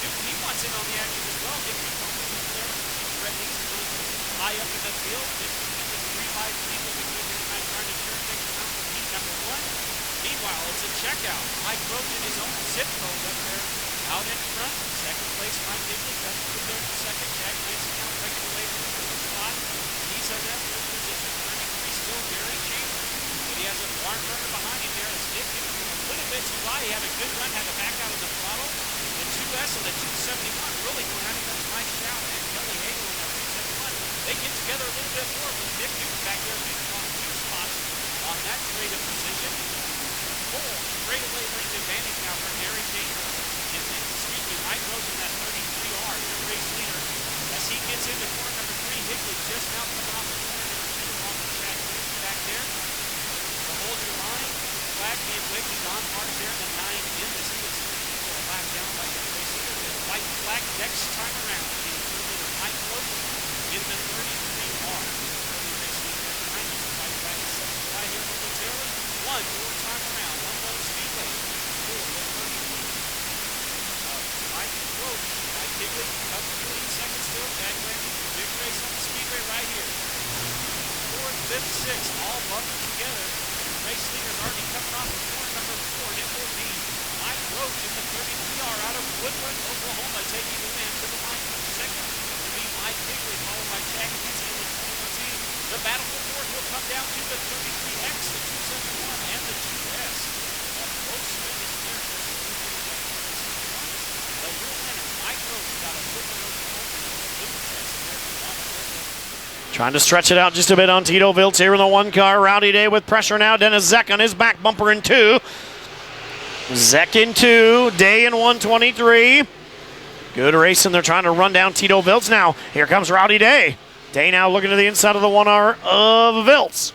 Newton, he wants in on the action as well. Getting the focus in there. Threatening to go high up in the field. Just get the 3-5 lead with the good tonight, trying to turn things around for heat number 1. Meanwhile, it's a checkout. Mike Roach in his own zip code up there out in front. Second place, Mike Digley. That's good there in second. Jack Clancy now breaking away from the first spot. He's in that third position. 33 still Gary Chambers. But he has a barn burner behind him there. It's Nick Newton a little bit too high. He had a good run, had to back out of the throttle. The 2S and the 271 really going at him. That's Mike Stout and Kelly Hagel in that 271. They get together a little bit more, but Nick Newton back there picking off 2 spots on that straight up position. Full straightaway length advantage now for Gary Chambers. And Mike Rose in that 33R, your race leader. As he gets into corner number 3, Higley just now coming off of corner number 2 along with Jack Clancy back there. So hold your line. Flag being waved. Don Marks there in the 9 in this field. So a lap down by your race leader. The white flag next time around. The leader Mike Rose in the 33R. Early race leader behind him. White flag is set to fly here momentarily. One more time around. Humboldt Speedway. Full of 33. Mike Roach, Mike Digley, up 14 seconds still. Jack Clancy, big race on the speedway right here. 4th, 5th, 6th, all bundled together. Race leader's already coming off of corner number 4, and it will be Mike Roach in the 33R out of Woodward, Oklahoma, taking the win to the line for second. To be Mike Digley, followed by Jack Clancy in the 21 team. The battle for 4th will come down to the 33X, the 271, and the 2S. A close finish there. The real winner, Mike Roach, got a Woodward, Oklahoma, blue test there for Don. Trying to stretch it out just a bit on Tito Viltz here in the 1 car. Rowdy Day with pressure now. Dennis Zeck on his back bumper in 2. Zeck in 2. Day in 123. Good racing. They're trying to run down Tito Viltz now. Here comes Rowdy Day. Day now looking to the inside of the 1R of Viltz.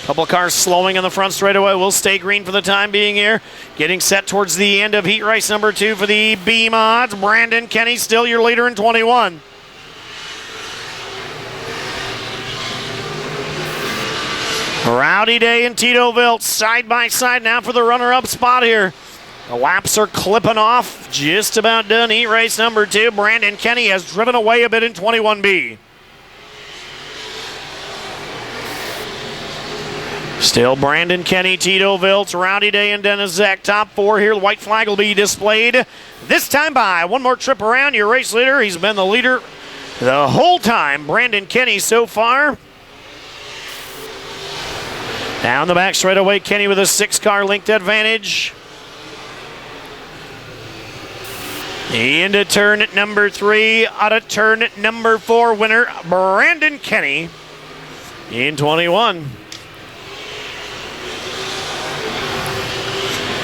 Couple of cars slowing on the front straightaway. Will stay green for the time being here. Getting set towards the end of heat race number 2 for the B mods. Brandon Kenny still your leader in 21. Rowdy Day and Tito Viltz side by side now for the runner-up spot here. The laps are clipping off. Just about done heat race number 2. Brandon Kenny has driven away a bit in 21B. Still Brandon Kenny, Tito Viltz, Rowdy Day, and Dennis Zeck. Top 4 here. The white flag will be displayed this time by one more trip around. Your race leader, he's been the leader the whole time. Brandon Kenny so far. Down the back straightaway, Kenny with a 6-car linked advantage. Into turn number 3, out of turn number 4, winner Brandon Kenny in 21.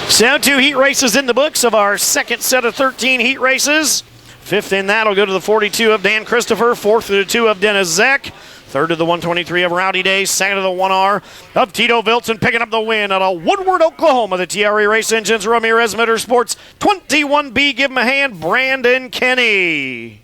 So 2 heat races in the books of our second set of 13 heat races. 5th in that will go to the 42 of Dan Christopher, 4th to the 2 of Dennis Zeck. 3rd to the 123 of Rowdy Day, 2nd to the 1R of Tito Viltz, and picking up the win out of Woodward, Oklahoma. The TRE Race Engines, Ramirez Motorsports, 21B. Give him a hand, Brandon Kenny.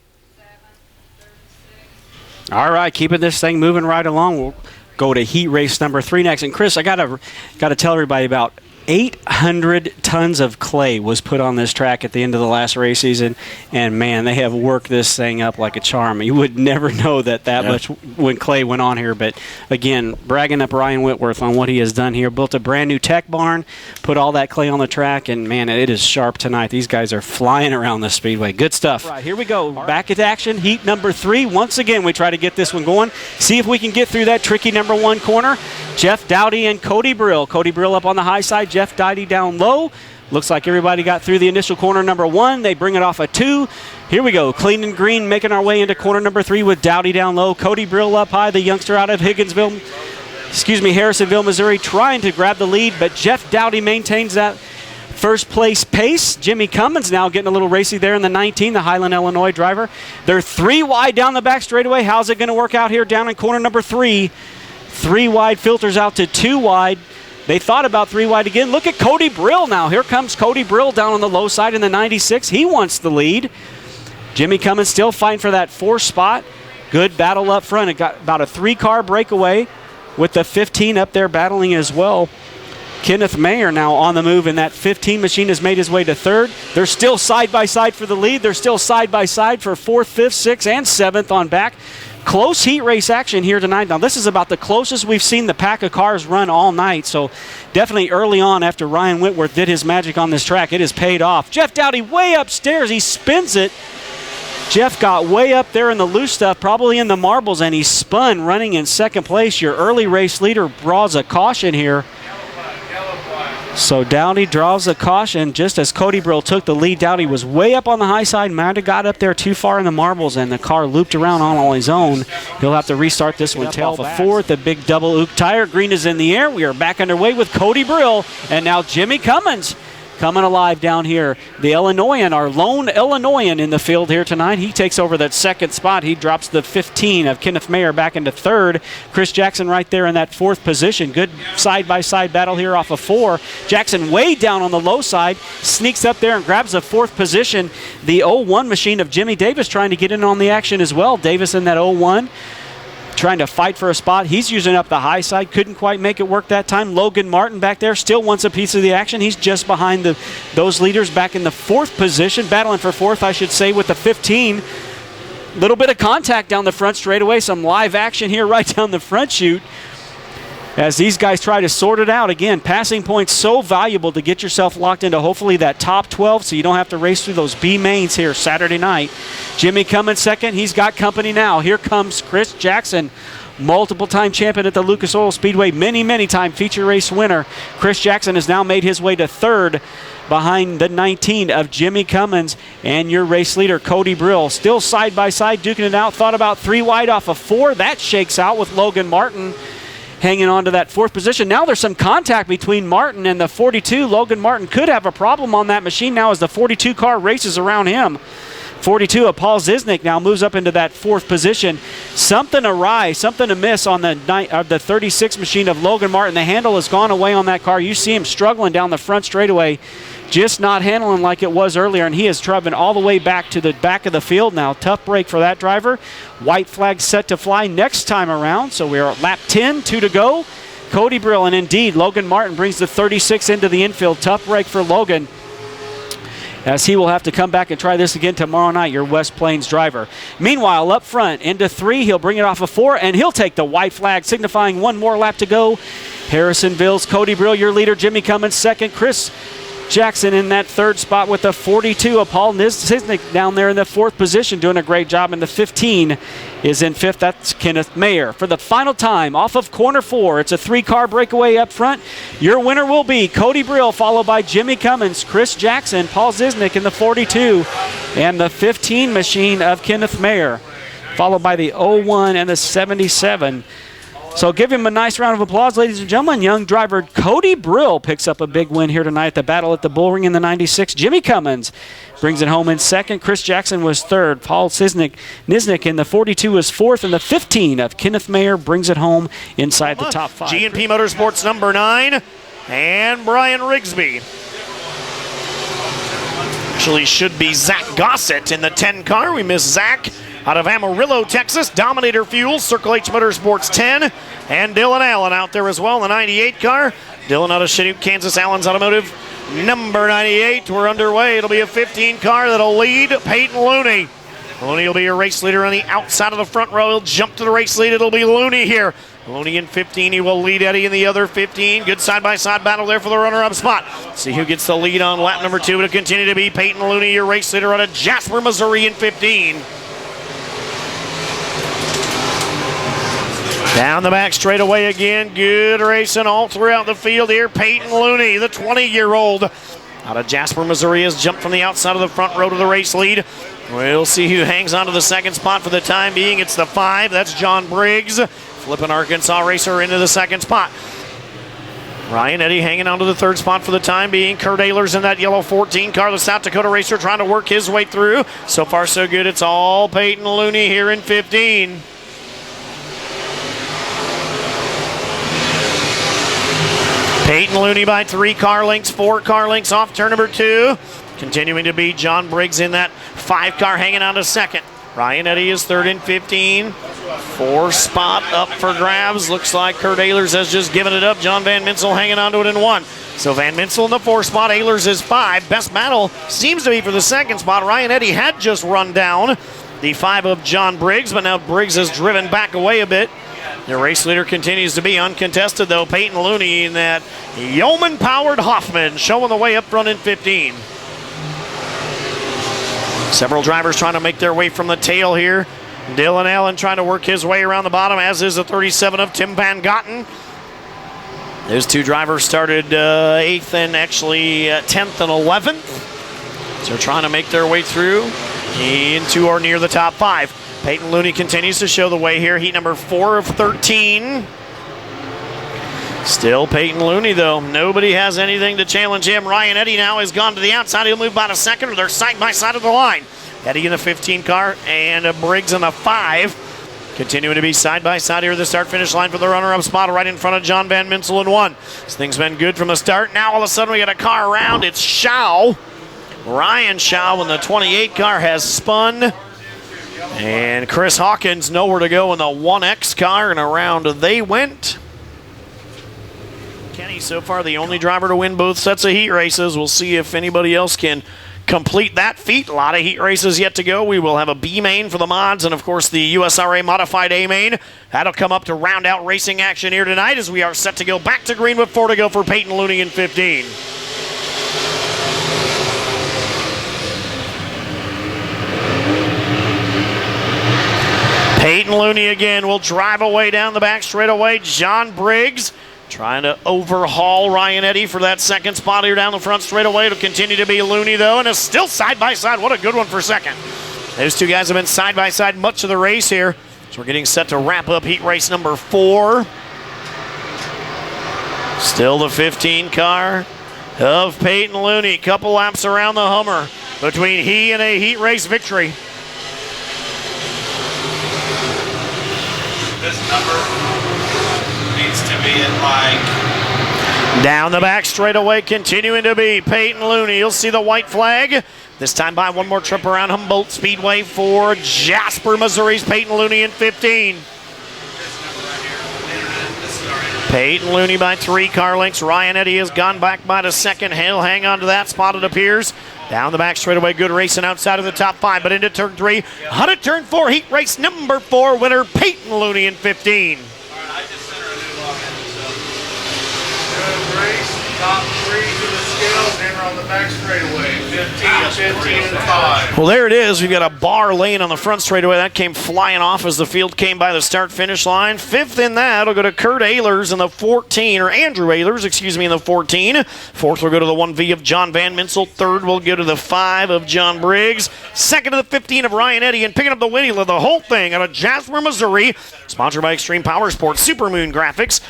All right, keeping this thing moving right along. We'll go to heat race number 3 next. And Chris, I gotta tell everybody about 800 tons of clay was put on this track at the end of the last race season, and man, they have worked this thing up like a charm. You would never know that much when clay went on here, but again, bragging up Ryan Whitworth on what he has done here. Built a brand new tech barn, put all that clay on the track, and man, it is sharp tonight. These guys are flying around the speedway. Good stuff. All right, here we go. Back at action, heat number 3. Once again, we try to get this one going. See if we can get through that tricky number 1 corner. Jeff Dowdy and Cody Brill. Cody Brill up on the high side, Jeff Dowdy down low. Looks like everybody got through the initial corner number 1. They bring it off a 2. Here we go. Clean and green, making our way into corner number 3 with Dowdy down low. Cody Brill up high, the youngster out of Harrisonville, Missouri, trying to grab the lead, but Jeff Dowdy maintains that first place pace. Jimmy Cummins now getting a little racy there in the 19, the Highland, Illinois driver. They're 3 wide down the back straightaway. How's it going to work out here down in corner number 3? 3 wide filters out to 2 wide. They thought about 3 wide again. Look at Cody Brill now. Here comes Cody Brill down on the low side in the 96. He wants the lead. Jimmy Cummins still fighting for that 4th spot. Good battle up front. It got about a 3-car breakaway with the 15 up there battling as well. Kenneth Mayer now on the move, and that 15 machine has made his way to third. They're still side by side for the lead. They're still side by side for fourth, fifth, sixth, and seventh on back. Close heat race action here tonight. Now, this is about the closest we've seen the pack of cars run all night, so definitely early on after Ryan Whitworth did his magic on this track, it has paid off. Jeff Dowdy way upstairs. He spins it. Jeff got way up there in the loose stuff, probably in the marbles, and he spun running in second place. Your early race leader draws a caution here. So Dowdy draws a caution just as Cody Brill took the lead. Dowdy was way up on the high side, might have got up there too far in the marbles, and the car looped around on his own. He'll have to restart this one. Tail off a fourth, the big double oak tire. Green is in the air. We are back underway with Cody Brill, and now Jimmy Cummins coming alive down here. The Illinoisan, our lone Illinoisan in the field here tonight. He takes over that second spot. He drops the 15 of Kenneth Mayer back into third. Chris Jackson right there in that fourth position. Good side-by-side battle here off of 4. Jackson way down on the low side. Sneaks up there and grabs the fourth position. The 01 machine of Jimmy Davis trying to get in on the action as well. Davis in that 01. Trying to fight for a spot. He's using up the high side. Couldn't quite make it work that time. Logan Martin back there still wants a piece of the action. He's just behind those leaders back in the fourth position. Battling for fourth, I should say, with the 15. Little bit of contact down the front straightaway. Some live action here right down the front chute as these guys try to sort it out. Again, passing points so valuable to get yourself locked into hopefully that top 12 so you don't have to race through those B mains here Saturday night. Jimmy Cummins second. He's got company now. Here comes Chris Jackson, multiple-time champion at the Lucas Oil Speedway, many-time feature race winner. Chris Jackson has now made his way to third behind the 19 of Jimmy Cummins and your race leader, Cody Brill. Still side-by-side duking it out. Thought about 3 wide off of 4. That shakes out with Logan Martin hanging on to that fourth position. Now there's some contact between Martin and the 42. Logan Martin could have a problem on that machine now as the 42 car races around him. 42 of Paul Ziznik now moves up into that fourth position. Something awry, something amiss on the 36 machine of Logan Martin. The handle has gone away on that car. You see him struggling down the front straightaway, just not handling like it was earlier, and he is driving all the way back to the back of the field now. Tough break for that driver. White flag set to fly next time around, so we are at lap 10, 2 to go. Cody Brill, and indeed, Logan Martin brings the 36 into the infield. Tough break for Logan, as he will have to come back and try this again tomorrow night, your West Plains driver. Meanwhile, up front, into 3, he'll bring it off of 4, and he'll take the white flag, signifying 1 more lap to go. Harrisonville's Cody Brill, your leader. Jimmy Cummins second. Chris Jackson in that third spot with the 42 of Paul Ziznik down there in the fourth position, doing a great job, and the 15 is in fifth. That's Kenneth Mayer. For the final time, off of corner 4, it's a 3-car breakaway up front. Your winner will be Cody Brill, followed by Jimmy Cummins, Chris Jackson, Paul Ziznik in the 42, and the 15 machine of Kenneth Mayer, followed by the 01 and the 77. So give him a nice round of applause, ladies and gentlemen. Young driver Cody Brill picks up a big win here tonight at the battle at the Bullring in the 96. Jimmy Cummins brings it home in second. Chris Jackson was third. Paul Niznik in the 42 was fourth, and the 15 of Kenneth Mayer brings it home inside the top 5. G&P Motorsports number 9, and Brian Rigsby. Actually should be Zach Gossett in the 10 car. We miss Zach out of Amarillo, Texas. Dominator Fuel, Circle H Motorsports 10, and Dylan Allen out there as well in the 98 car. Dylan out of Chinook, Kansas. Allen's Automotive number 98. We're underway. It'll be a 15 car that'll lead Peyton Looney. Looney will be your race leader on the outside of the front row. He'll jump to the race lead. It'll be Looney here. Looney in 15. He will lead Eddie in the other 15. Good side-by-side battle there for the runner-up spot. See who gets the lead on lap number 2. It'll continue to be Peyton Looney, your race leader out of Jasper, Missouri in 15. Down the back straightaway again. Good racing all throughout the field here. Peyton Looney, the 20-year-old out of Jasper, Missouri, has jumped from the outside of the front row to the race lead. We'll see who hangs on to the second spot for the time being. It's the 5. That's John Briggs, flipping Arkansas racer into the second spot. Ryan Eddy hanging on to the third spot for the time being. Kurt Ehlers in that yellow 14 car, the South Dakota racer, trying to work his way through. So far, so good. It's all Peyton Looney here in 15. Peyton Looney by 3 car lengths, 4 car lengths off turn number 2. Continuing to be John Briggs in that 5 car hanging on to second. Ryan Eddy is third in 15. 4 spot up for grabs. Looks like Kurt Ehlers has just given it up. John Van Minsel hanging on to it in 1. So Van Minsel in the 4 spot. Ehlers is 5. Best battle seems to be for the 2nd spot. Ryan Eddy had just run down the 5 of John Briggs, but now Briggs has driven back away a bit. The race leader continues to be uncontested, though. Peyton Looney in that Yeoman-powered Hoffman showing the way up front in 15. Several drivers trying to make their way from the tail here. Dylan Allen trying to work his way around the bottom, as is the 37 of Tim Van Gotten. Those 2 drivers started 8th and actually 10th and 11th. So trying to make their way through into or near the top 5. Peyton Looney continues to show the way here. Heat number 4 of 13. Still Peyton Looney, though. Nobody has anything to challenge him. Ryan Eddy now has gone to the outside. He'll move about a second. They're side by side of the line. Eddy in the 15 car and Briggs in the 5. Continuing to be side by side here at the start-finish line for the runner-up spot right in front of John Van Minsel in 1. This thing's been good from the start. Now all of a sudden we got a car around. It's Schau. Ryan Schau in the 28 car has spun. And Chris Hawkins nowhere to go in the 1X car, and around they went. Kenny so far the only driver to win both sets of heat races. We'll see if anybody else can complete that feat. A lot of heat races yet to go. We will have a B main for the mods and, of course, the USRA modified A main. That'll come up to round out racing action here tonight as we are set to go back to green with 4 to go for Peyton Looney in 15. Peyton Looney again will drive away down the back straightaway. John Briggs trying to overhaul Ryan Eddy for that 2nd spot here down the front straightaway. It'll continue to be Looney, though, and it's still side by side. What a good one for 2nd. Those 2 guys have been side by side much of the race here. So we're getting set to wrap up heat race number 4. Still the 15 car of Peyton Looney. Couple laps around the Hummer between he and a heat race victory. This number needs to be at like... Down the back straightaway, continuing to be Peyton Looney. You'll see the white flag. This time by one more trip around Humboldt Speedway for Jasper, Missouri's Peyton Looney in 15. Peyton Looney by 3 car lengths. Ryan Eddy has gone back by the 2nd. He'll hang on to that spot, it appears. Down the back straightaway, good racing outside of the top 5, but into turn 3. On to turn 4, heat race number 4, winner Peyton Looney in 15. All right, I just sent her a new login, so. Good race, top 3 to the scales, hammer on the back straightaway. 15, and 5. Well, there it is. We've got a bar laying on the front straightaway. That came flying off as the field came by the start-finish line. 5th in that will go to Kurt Ehlers in the 14, or Andrew Ehlers, excuse me, in the 14. 4th will go to the 1V of John Van Minsel. 3rd will go to the 5 of John Briggs. 2nd to the 15 of Ryan Eddy, and picking up the win of the whole thing out of Jasper, Missouri. Sponsored by Extreme Power Sports, Supermoon Graphics.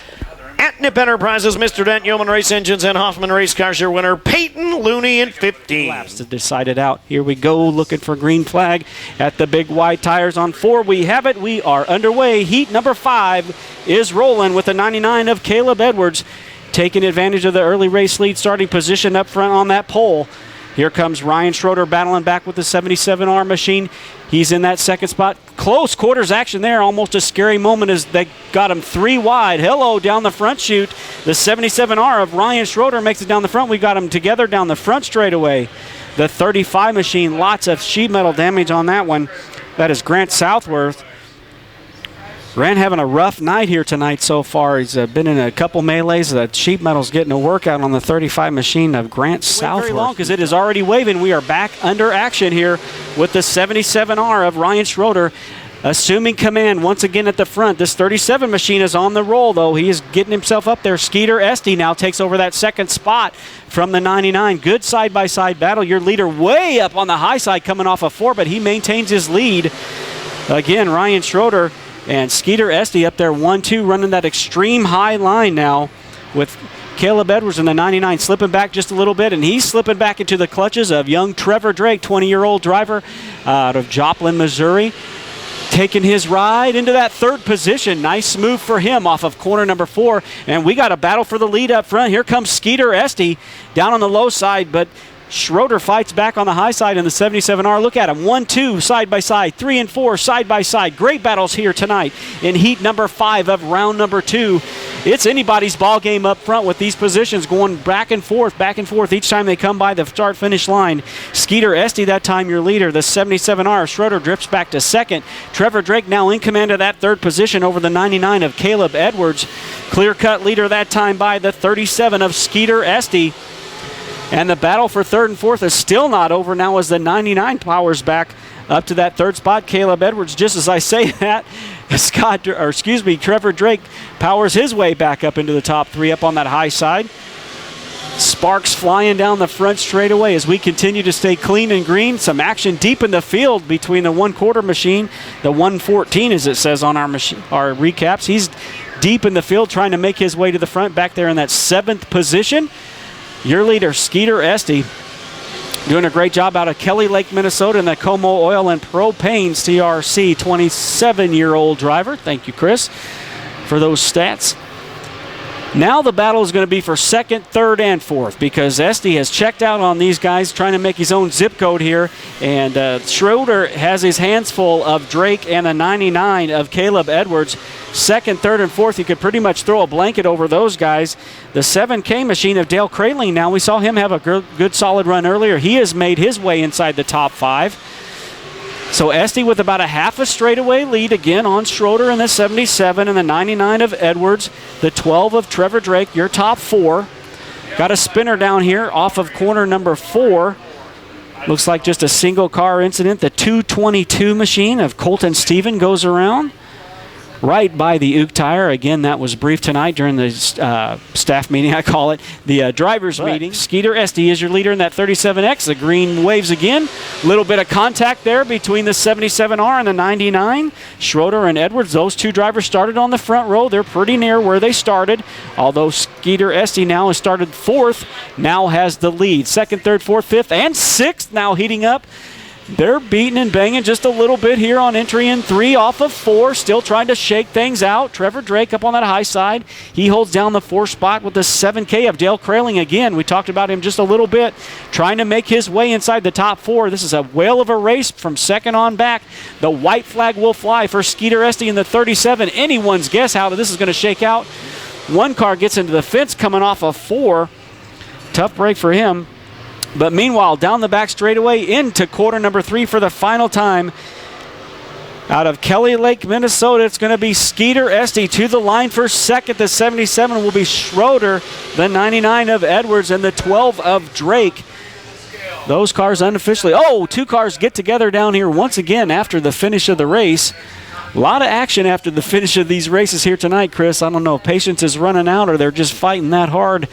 At Nip Enterprises, Mr. Dent, Yeoman Race Engines, and Hoffman Race Cars, your winner, Peyton Looney in 15. Laps to decide it out. Here we go, looking for green flag at the big wide tires on 4. We have it. We are underway. Heat number 5 is rolling with the 99 of Caleb Edwards, taking advantage of the early race lead starting position up front on that pole. Here comes Ryan Schroeder battling back with the 77R machine. He's in that 2nd spot. Close quarters action there. Almost a scary moment as they got him 3 wide. Hello down the front chute. The 77R of Ryan Schroeder makes it down the front. We got him together down the front straightaway. The 35 machine, lots of sheet metal damage on that one. That is Grant Southworth. Grant having a rough night here tonight so far. He's been in a couple melees. The sheet metal's getting a workout on the 35 machine of Grant Southworth. Very long because it is already waving. We are back under action here with the 77R of Ryan Schroeder assuming command once again at the front. This 37 machine is on the roll, though. He is getting himself up there. Skeeter Esty now takes over that 2nd spot from the 99. Good side-by-side battle. Your leader way up on the high side coming off of 4, but he maintains his lead. Again, Ryan Schroeder and Skeeter Esty up there 1-2, running that extreme high line now with Caleb Edwards in the 99 slipping back just a little bit, and he's slipping back into the clutches of young Trevor Drake, 20-year-old driver out of Joplin, Missouri, taking his ride into that 3rd position. Nice move for him off of corner number 4, and we got a battle for the lead up front. Here comes Skeeter Esty down on the low side, but Schroeder fights back on the high side in the 77R. Look at him. 1, 2, side by side. 3 and 4, side by side. Great battles here tonight in heat number 5 of round number 2. It's anybody's ball game up front with these positions going back and forth each time they come by the start-finish line. Skeeter Esty, that time your leader. The 77R. Schroeder drifts back to second. Trevor Drake now in command of that third position over the 99 of Caleb Edwards. Clear-cut leader that time by the 37 of Skeeter Esty. And the battle for third and fourth is still not over now as the 99 powers back up to that third spot. Caleb Edwards, just as I say that, Trevor Drake powers his way back up into the top 3 up on that high side. Sparks flying down the front straightaway as we continue to stay clean and green. Some action deep in the field between the 1/4 machine, the 114 as it says on our recaps. He's deep in the field trying to make his way to the front back there in that 7th position. Your leader, Skeeter Esty, doing a great job out of Kelly Lake, Minnesota, in the Como Oil and Propane CRC 27-year-old driver. Thank you, Chris, for those stats. Now the battle is going to be for second, third, and fourth because Esty has checked out on these guys trying to make his own zip code here. And Schroeder has his hands full of Drake and the 99 of Caleb Edwards. Second, third, and fourth, you could pretty much throw a blanket over those guys. The 7K machine of Dale Kraling now, we saw him have a good solid run earlier. He has made his way inside the top 5. So Esty with about a half a straightaway lead again on Schroeder in the 77 and the 99 of Edwards, the 12 of Trevor Drake, your top 4. Got a spinner down here off of corner number 4. Looks like just a single car incident. The 222 machine of Colton Stephen goes around right by the Ook tire. Again, that was brief tonight during the staff meeting, I call it, the driver's meeting. Skeeter Esty is your leader in that 37X. The green waves again. A little bit of contact there between the 77R and the 99. Schroeder and Edwards, those two drivers started on the front row. They're pretty near where they started, although Skeeter Esty now has started 4th, now has the lead. 2nd, 3rd, 4th, 5th, and 6th now heating up. They're beating and banging just a little bit here on entry in 3 off of 4, still trying to shake things out. Trevor Drake up on that high side. He holds down the 4th spot with the 7K of Dale Kraling again. We talked about him just a little bit, trying to make his way inside the top 4. This is a whale of a race from second on back. The white flag will fly for Skeeter Esty in the 37. Anyone's guess how this is going to shake out. One car gets into the fence coming off of 4. Tough break for him. But meanwhile, down the back straightaway into quarter number 3 for the final time. Out of Kelly Lake, Minnesota, it's going to be Skeeter Esty to the line for second. The 77 will be Schroeder, the 99 of Edwards, and the 12 of Drake. Those cars unofficially. Oh, 2 cars get together down here once again after the finish of the race. A lot of action after the finish of these races here tonight, Chris. I don't know if patience is running out or they're just fighting that hard,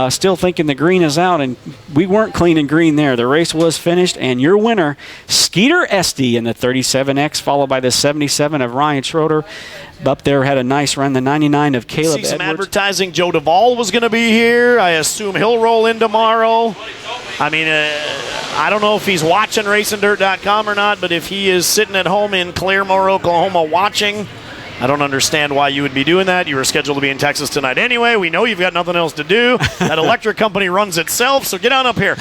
still thinking the green is out, and we weren't clean and green there. The race was finished, and your winner, Skeeter Esty in the 37X, followed by the 77 of Ryan Schroeder. Up there had a nice run, the 99 of Caleb Edwards. See some advertising. Joe Duvall was going to be here. I assume he'll roll in tomorrow. I mean, I don't know if he's watching RacingDirt.com or not, but if he is sitting at home in Claremore, Oklahoma watching, I don't understand why you would be doing that. You were scheduled to be in Texas tonight anyway. We know you've got nothing else to do. That electric company runs itself, so get on up here.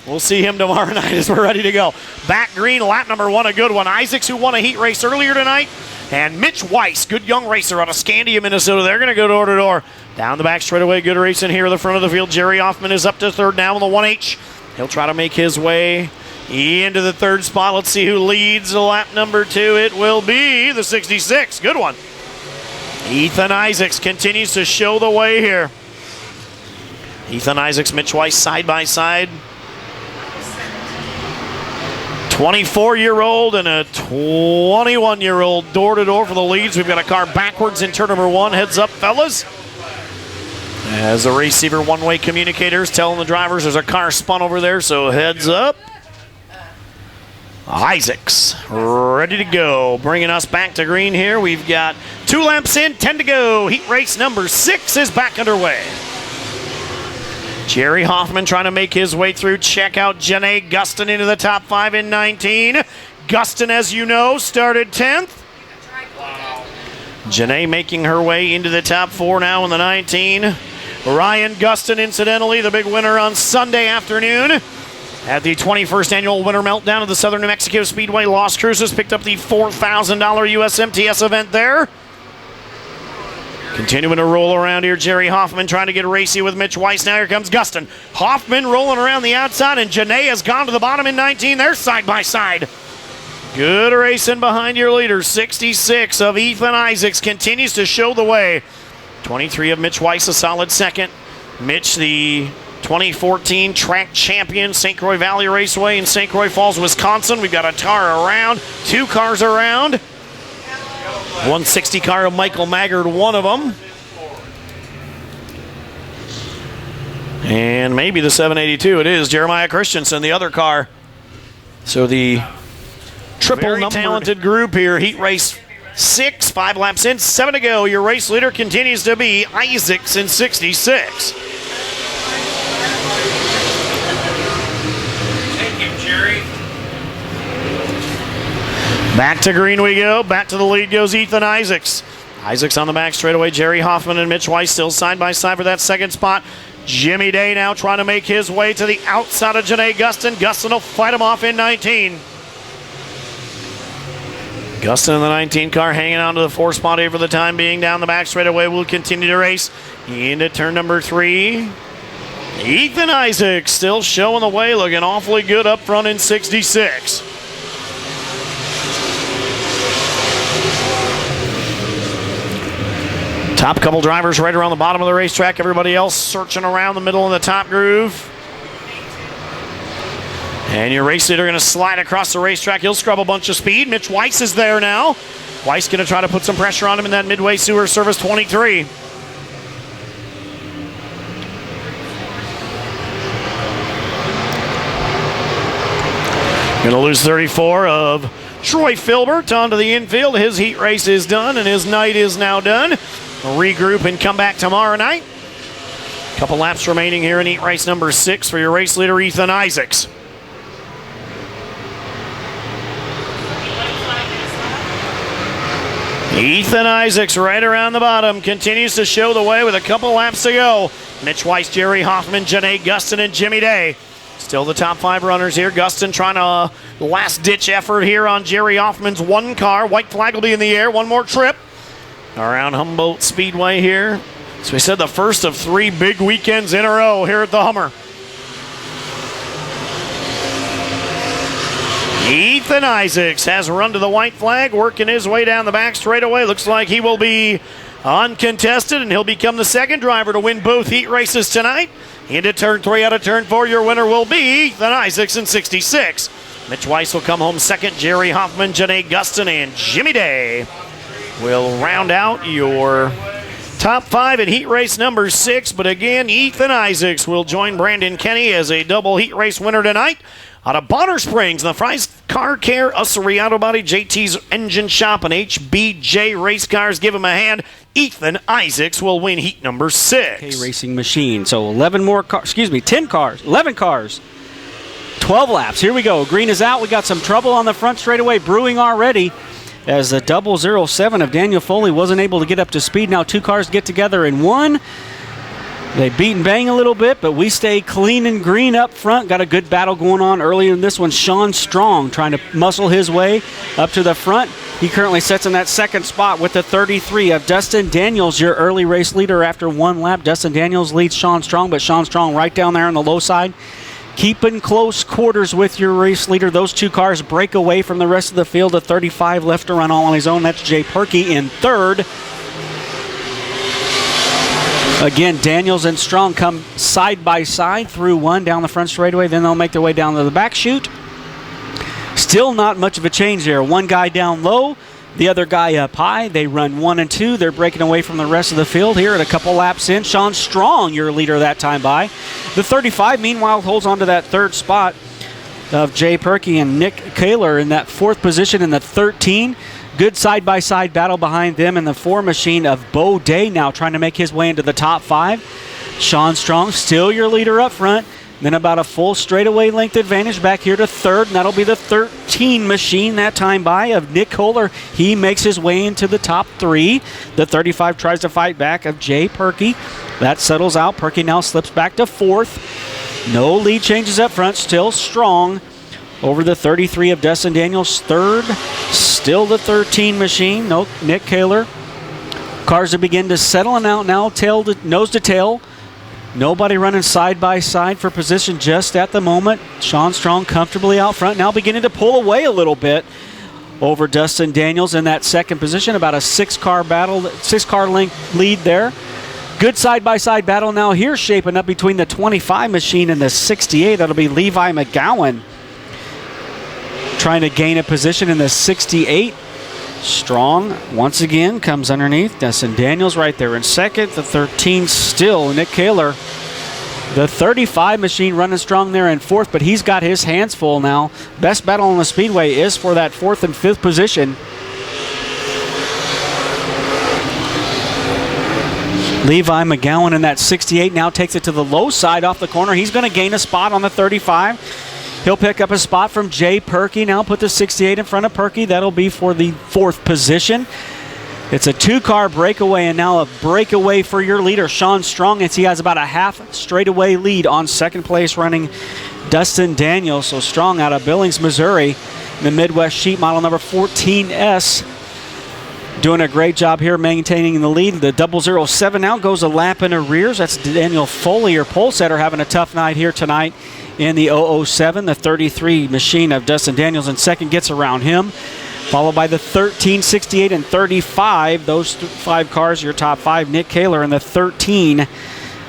We'll see him tomorrow night as we're ready to go. Back green, lap number 1, a good one. Isaacs, who won a heat race earlier tonight, and Mitch Weiss, good young racer out of Scandia, Minnesota. They're going to go door to door. Down the back straightaway, good racing here at the front of the field. Jerry Hoffman is up to 3rd now in the 1H. He'll try to make his way into the 3rd spot. Let's see who leads lap number 2. It will be the 66. Good one. Ethan Isaacs continues to show the way here. Ethan Isaacs, Mitch Weiss side by side. 24-year-old and a 21-year-old door-to-door for the leads. We've got a car backwards in turn number 1. Heads up, fellas. As the receiver one-way communicators telling the drivers there's a car spun over there, so heads up. Isaacs ready to go. Bringing us back to green here. We've got 2 laps in, 10 to go. Heat race number 6 is back underway. Jerry Hoffman trying to make his way through. Check out Janae Gustin into the top 5 in 19. Gustin, as you know, started 10th. Janae making her way into the top 4 now in the 19. Ryan Gustin, incidentally, the big winner on Sunday afternoon. At the 21st Annual Winter Meltdown of the Southern New Mexico Speedway, Las Cruces picked up the $4,000 USMTS event there. Continuing to roll around here, Jerry Hoffman trying to get racy with Mitch Weiss. Now here comes Gustin. Hoffman rolling around the outside, and Janae has gone to the bottom in 19. They're side by side. Good racing behind your leader. 66 of Ethan Isaacs continues to show the way. 23 of Mitch Weiss, a solid second. Mitch, the 2014 track champion, St. Croix Valley Raceway in St. Croix Falls, Wisconsin. We've got a car around, 2 cars around. 160 car of Michael Maggard, one of them. And maybe the 782. It is Jeremiah Christensen, the other car. So the triple talented group here. Heat race 6, 5 laps in, 7 to go. Your race leader continues to be Isaacs in 66. Thank you, Jerry. Back to green we go. Back to the lead goes Ethan Isaacs. Isaacs on the back straightaway. Jerry Hoffman and Mitch Weiss still side by side for that second spot. Jimmy Day now trying to make his way to the outside of Janae Gustin. Gustin will fight him off in 19. Gustin in the 19 car hanging on to the 4 spot here for the time being. Down the back straightaway will continue to race into turn number 3. Ethan Isaacs still showing the way, looking awfully good up front in 66. Top couple drivers right around the bottom of the racetrack. Everybody else searching around the middle of the top groove. And your race leader going to slide across the racetrack. He'll scrub a bunch of speed. Mitch Weiss is there now. Weiss going to try to put some pressure on him in that Midway Sewer Service 23. Going to lose 34 of Troy Filbert onto the infield. His heat race is done and his night is now done. Regroup and come back tomorrow night. Couple laps remaining here in heat race number 6 for your race leader, Ethan Isaacs. Ethan Isaacs right around the bottom continues to show the way with a couple laps to go. Mitch Weiss, Jerry Hoffman, Janae Gustin, and Jimmy Day. Still the top 5 runners here. Gustin trying to last-ditch effort here on Jerry Hoffman's 1 car. White flag will be in the air. One more trip around Humboldt Speedway here. So we said the first of 3 big weekends in a row here at the Hummer. Ethan Isaacs has run to the white flag, working his way down the back straightaway. Looks like he will be uncontested, and he'll become the second driver to win both heat races tonight. Into turn 3 out of turn 4, your winner will be Ethan Isaacs in 66. Mitch Weiss will come home second. Jerry Hoffman, Janae Gustin, and Jimmy Day will round out your top 5 at heat race number 6. But again, Ethan Isaacs will join Brandon Kenny as a double heat race winner tonight. Out of Bonner Springs, the Fry's Car Care, USRA Auto Body, JT's Engine Shop, and HBJ Race Cars. Give him a hand. Ethan Isaacs will win heat number 6. Okay, racing machine. So 10 cars, 11 cars. 12 laps. Here we go. Green is out. We got some trouble on the front straightaway brewing already, as the 007 of Daniel Foley wasn't able to get up to speed. Now 2 cars get together in one. They beat and bang a little bit, but we stay clean and green up front. Got a good battle going on early in this one. Sean Strong trying to muscle his way up to the front. He currently sits in that second spot with the 33 of Dustin Daniels, your early race leader after 1 lap. Dustin Daniels leads Sean Strong, but Sean Strong right down there on the low side. Keeping close quarters with your race leader. Those 2 cars break away from the rest of the field. A 35 left to run all on his own. That's Jay Perkey in third. Again, Daniels and Strong come side by side through 1 down the front straightaway. Then they'll make their way down to the back chute. Still not much of a change there. 1 guy down low, the other guy up high. They run 1 and 2. They're breaking away from the rest of the field here at a couple laps in. Sean Strong, your leader that time by. The 35, meanwhile, holds on to that 3rd spot of Jay Perkey and Nick Kaler in that 4th position in the 13. Good side-by-side battle behind them in the 4 machine of Bo Day now trying to make his way into the top 5. Sean Strong still your leader up front. Then about a full straightaway length advantage back here to 3rd, and that'll be the 13 machine that time by of Nick Kohler. He makes his way into the top 3. The 35 tries to fight back of Jay Perkey. That settles out. Perkey now slips back to 4th. No lead changes up front. Still strong over the 33 of Dustin Daniels. Third, still the 13 machine. No, Nick Kaler. Cars are beginning to settle out now, nose to tail. Nobody running side by side for position just at the moment. Sean Strong comfortably out front, now beginning to pull away a little bit over Dustin Daniels in that second position. About a 6-car length lead there. Good side-by-side battle now here shaping up between the 25 machine and the 68. That'll be Levi McGowan trying to gain a position in the 68. Strong once again comes underneath. Dustin Daniels right there in second. The 13 still Nick Kaler. The 35 machine running strong there in fourth, but he's got his hands full now. Best battle on the Speedway is for that fourth and fifth position. Levi McGowan in that 68 now takes it to the low side off the corner. He's going to gain a spot on the 35. He'll pick up a spot from Jay Perkey. Now put the 68 in front of Perkey. That'll be for the fourth position. It's a 2-car breakaway, and now a breakaway for your leader, Sean Strong. He has about a half straightaway lead on second place running Dustin Daniels. So Strong out of Billings, Missouri, in the Midwest Sheet Model number 14S. Doing a great job here maintaining the lead. The 007 now goes a lap in arrears. That's Daniel Foley, your pole setter, having a tough night here tonight in the 007. The 33 machine of Dustin Daniels in second gets around him, followed by the 13, 68, and 35. Those 5 cars, your top 5. Nick Kaler in the 13.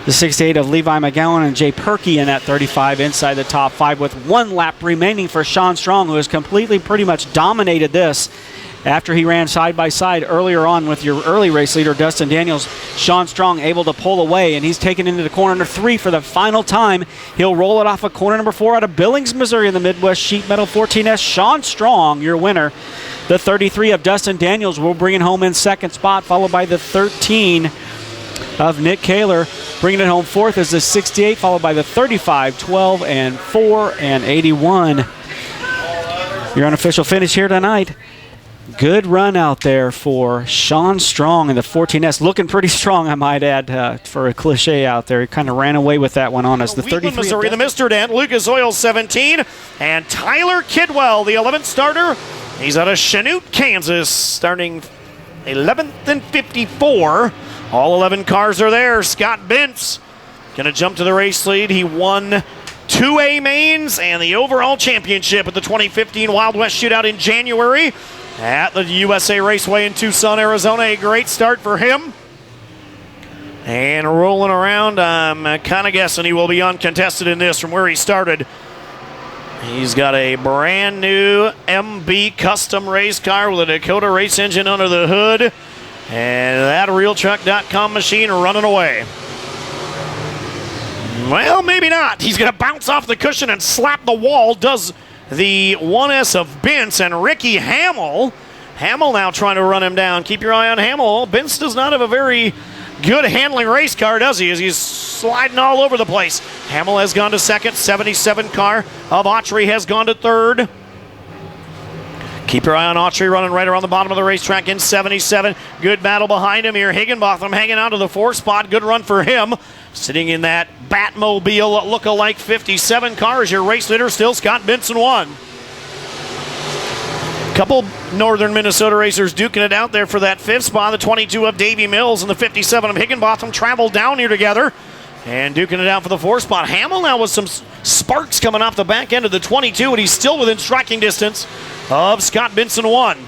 The 68 of Levi McGowan and Jay Perkey in that 35 inside the top 5 with 1 lap remaining for Sean Strong, who has completely pretty much dominated this. After he ran side by side earlier on with your early race leader, Dustin Daniels, Sean Strong able to pull away, and he's taken into the corner number 3 for the final time. He'll roll it off of corner number 4 out of Billings, Missouri in the Midwest Sheet Metal 14S. Sean Strong, your winner. The 33 of Dustin Daniels will bring it home in second spot, followed by the 13 of Nick Kaler. Bringing it home fourth is the 68, followed by the 35, 12, and 4, and 81. Your unofficial finish here tonight. Good run out there for Sean Strong in the 14S. Looking pretty strong, I might add, for a cliche out there. He kind of ran away with that one on us. The 33 Missouri, the Mr. Dent, Lucas Oil 17, and Tyler Kidwell, the 11th starter. He's out of Chanute, Kansas, starting 11th and 54. All 11 cars are there. Scott Bentz going to jump to the race lead. He won 2A mains and the overall championship at the 2015 Wild West Shootout in January at the USA Raceway in Tucson, Arizona. A great start for him. And rolling around, I'm kind of guessing he will be uncontested in this from where he started. He's got a brand new MB custom race car with a Dakota race engine under the hood. And that RealTruck.com machine running away. Well, maybe not. He's going to bounce off the cushion and slap the wall. Does the 1S of Bentz and Ricky Hamill. Hamill now trying to run him down. Keep your eye on Hamill. Bentz does not have a very good handling race car, does he? As he's sliding all over the place. Hamill has gone to second. 77 car of Autry has gone to third. Keep your eye on Autry running right around the bottom of the racetrack in 77. Good battle behind him here. Higginbotham hanging on to the 4th spot. Good run for him. Sitting in that Batmobile look-alike 57 car is your race leader, still Scott Benson 1. Couple northern Minnesota racers duking it out there for that 5th spot. The 22 of Davey Mills and the 57 of Higginbotham travel down here together. And duking it out for the 4th spot. Hamill now with some sparks coming off the back end of the 22, and he's still within striking distance of Scott Benson 1.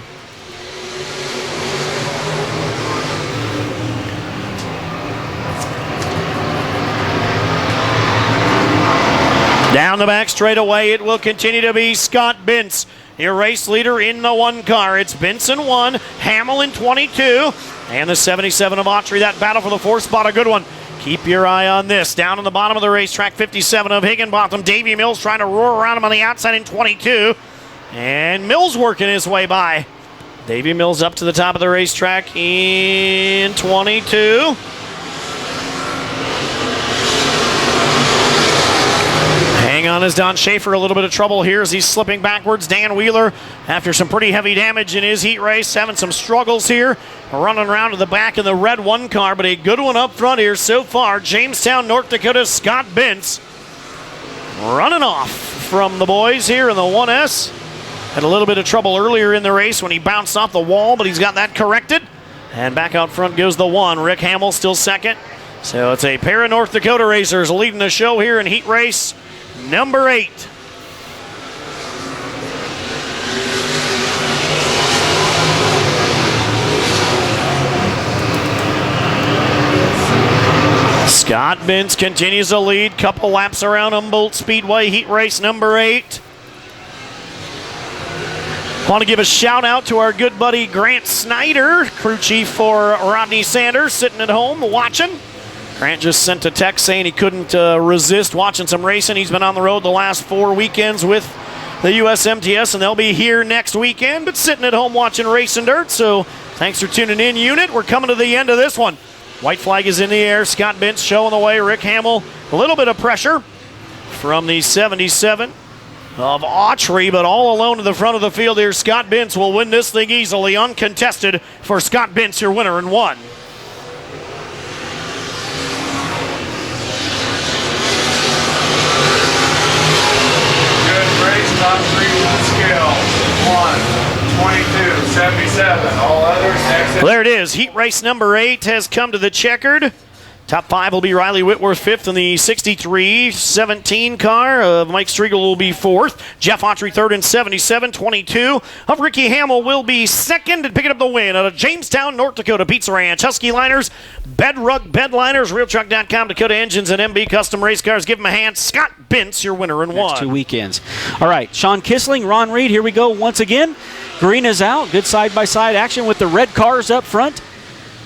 Down the back straightaway, it will continue to be Scott Bentz, your race leader in the 1 car. It's Benson 1, Hamill in 22, and the 77 of Autry. That battle for the 4th spot, a good one. Keep your eye on this. Down on the bottom of the racetrack, 57 of Higginbotham. Davey Mills trying to roar around him on the outside in 22, and Mills working his way by. Davey Mills up to the top of the racetrack in 22. Hang on as Don Schaefer, a little bit of trouble here as he's slipping backwards. Dan Wheeler, after some pretty heavy damage in his heat race, having some struggles here. Running around to the back in the red 1 car, but a good one up front here so far. Jamestown, North Dakota, Scott Bentz. running off from the boys here in the 1S. Had a little bit of trouble earlier in the race when he bounced off the wall, but he's got that corrected. And back out front goes the 1. Rick Hamill still second. So it's a pair of North Dakota racers leading the show here in heat race number 8. Scott Bentz continues to lead. Couple laps around Humboldt Speedway, heat race number 8. Want to give a shout out to our good buddy Grant Snyder, crew chief for Rodney Sanders, sitting at home watching. Grant just sent a text saying he couldn't resist watching some racing. He's been on the road the last 4 weekends with the USMTS, and they'll be here next weekend, but sitting at home watching Racing Dirt. So thanks for tuning in, unit. We're coming to the end of this one. White flag is in the air. Scott Bentz showing the way. Rick Hamill, a little bit of pressure from the 77 of Autry, but all alone to the front of the field here. Scott Bentz will win this thing easily, uncontested for Scott Bentz, your winner in 1. Good race, top 3 on the scale. 1, 22, 77. All others exit. Well, there it is. Heat race number 8 has come to the checkered. Top 5 will be Riley Whitworth 5th in the 63-17 car. Mike Striegel will be 4th. Jeff Autry 3rd in 77-22. Of Ricky Hamill will be 2nd and picking up the win out of Jamestown, North Dakota Pizza Ranch. Husky Liners, Bedrug Bedliners, RealTruck.com, Dakota Engines, and MB Custom Race Cars. Give him a hand. Scott Bentz, your winner in 1. Next 2 weekends. All right, Sean Kissling, Ron Reed, here we go once again. Green is out. Good side-by-side action with the red cars up front.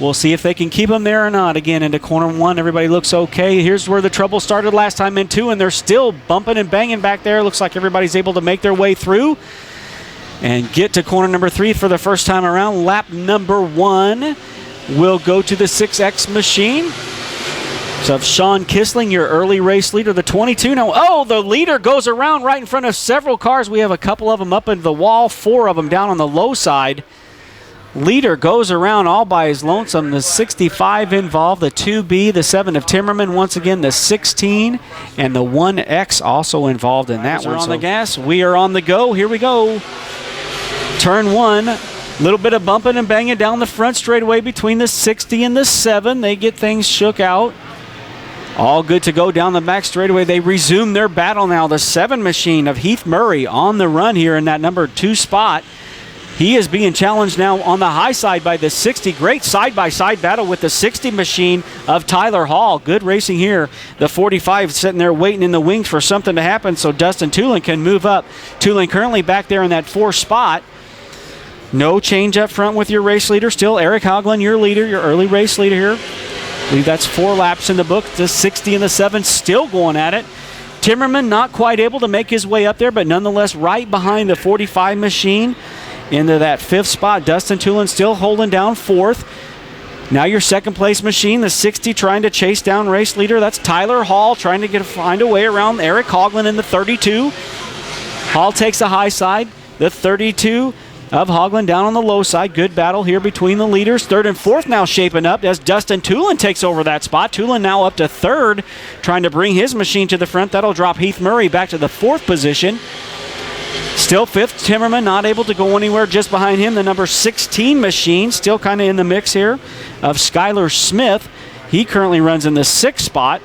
We'll see if they can keep them there or not. Again, into corner 1, everybody looks okay. Here's where the trouble started last time in 2, and they're still bumping and banging back there. Looks like everybody's able to make their way through and get to corner number 3 for the first time around. Lap number 1 will go to the 6X machine. So Sean Kissling, your early race leader, the 22. Now, oh, the leader goes around right in front of several cars. We have a couple of them up into the wall, 4 of them down on the low side. Leader goes around all by his lonesome. The 65 involved, the 2B, the 7 of Timmerman, once again, the 16, and the 1X also involved in that one. On the gas, we are on the go. Here we go. Turn 1, little bit of bumping and banging down the front straightaway between the 60 and the 7. They get things shook out. All good to go down the back straightaway. They resume their battle now. The 7 machine of Heath Murray on the run here in that number 2 spot. He is being challenged now on the high side by the 60. Great side-by-side battle with the 60 machine of Tyler Hall. Good racing here. The 45 sitting there waiting in the wings for something to happen so Dustin Tulin can move up. Tulin currently back there in that 4 spot. No change up front with your race leader. Still Eric Hoagland, your leader, your early race leader here. I believe that's 4 laps in the book. The 60 and the 7 still going at it. Timmerman not quite able to make his way up there, but nonetheless right behind the 45 machine. Into that 5th spot. Dustin Tulin still holding down 4th. Now your 2nd place machine, the 60, trying to chase down race leader. That's Tyler Hall trying to find a way around Eric Hoagland in the 32. Hall takes the high side. The 32 of Hoagland down on the low side. Good battle here between the leaders. 3rd and 4th now shaping up as Dustin Tulin takes over that spot. Tulin now up to 3rd, trying to bring his machine to the front. That'll drop Heath Murray back to the 4th position. Still 5th, Timmerman not able to go anywhere. Just behind him, the number 16 machine, still kind of in the mix here, of Skylar Smith. He currently runs in the 6th spot.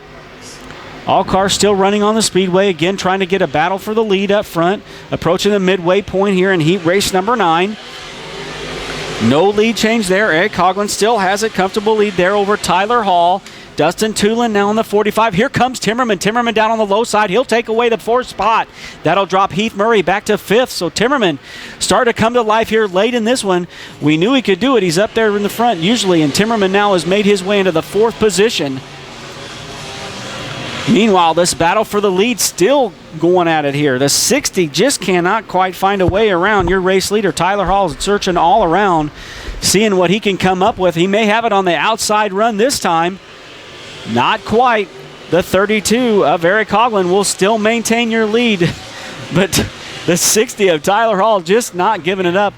All cars still running on the speedway, again trying to get a battle for the lead up front. Approaching the midway point here in heat race number 9. No lead change there. Eric Hoagland still has a comfortable lead there over Tyler Hall. Dustin Tulin now on the 45. Here comes Timmerman. Timmerman down on the low side. He'll take away the 4th spot. That'll drop Heath Murray back to 5th. So Timmerman started to come to life here late in this one. We knew he could do it. He's up there in the front usually, and Timmerman now has made his way into the 4th position. Meanwhile, this battle for the lead still going at it here. The 60 just cannot quite find a way around your race leader. Tyler Hall is searching all around, seeing what he can come up with. He may have it on the outside run this time. Not quite. The 32 of Eric Hoagland will still maintain your lead. But the 60 of Tyler Hall just not giving it up.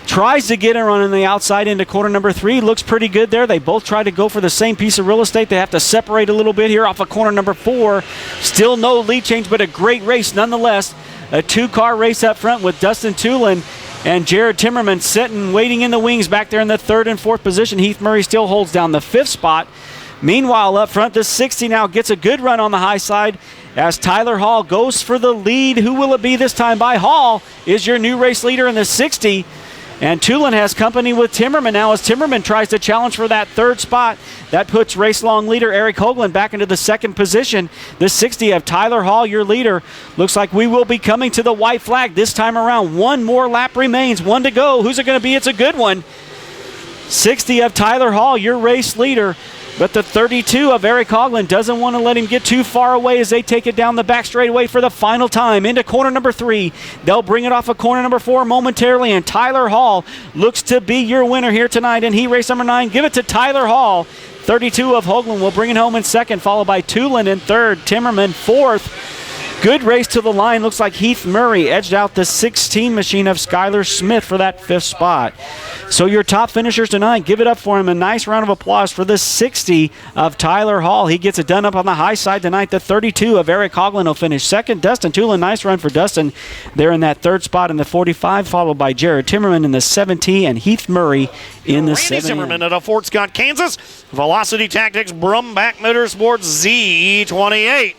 tries to get a run on the outside into corner number 3. Looks pretty good there. They both try to go for the same piece of real estate. They have to separate a little bit here off of corner number 4. Still no lead change, but a great race nonetheless. A 2-car race up front with Dustin Tulin and Jared Timmerman sitting, waiting in the wings back there in the 3rd and 4th position. Heath Murray still holds down the 5th spot. Meanwhile, up front, this 60 now gets a good run on the high side as Tyler Hall goes for the lead. Who will it be this time by? Hall is your new race leader in the 60. And Tulin has company with Timmerman now as Timmerman tries to challenge for that 3rd spot. That puts race-long leader Eric Hoagland back into the 2nd position. The 60 of Tyler Hall, your leader. Looks like we will be coming to the white flag this time around. One more lap remains. 1 to go. Who's it going to be? It's a good one. 60 of Tyler Hall, your race leader. But the 32 of Eric Hoagland doesn't want to let him get too far away as they take it down the back straightaway for the final time into corner number 3. They'll bring it off of corner number 4 momentarily, and Tyler Hall looks to be your winner here tonight in heat race number 9. Give it to Tyler Hall. 32 of Hoagland will bring it home in 2nd, followed by Tulin in 3rd, Timmerman 4th. Good race to the line. Looks like Heath Murray edged out the 16 machine of Skylar Smith for that 5th spot. So your top finishers tonight, give it up for him. A nice round of applause for the 60 of Tyler Hall. He gets it done up on the high side tonight. The 32 of Eric Hoagland will finish 2nd. Dustin Tulin, nice run for Dustin. They're in that 3rd spot in the 45, followed by Jared Timmerman in the 17 and Heath Murray in the 7. Randy Zimmerman at a Fort Scott, Kansas. Velocity Tactics Brumback Motorsports Z28.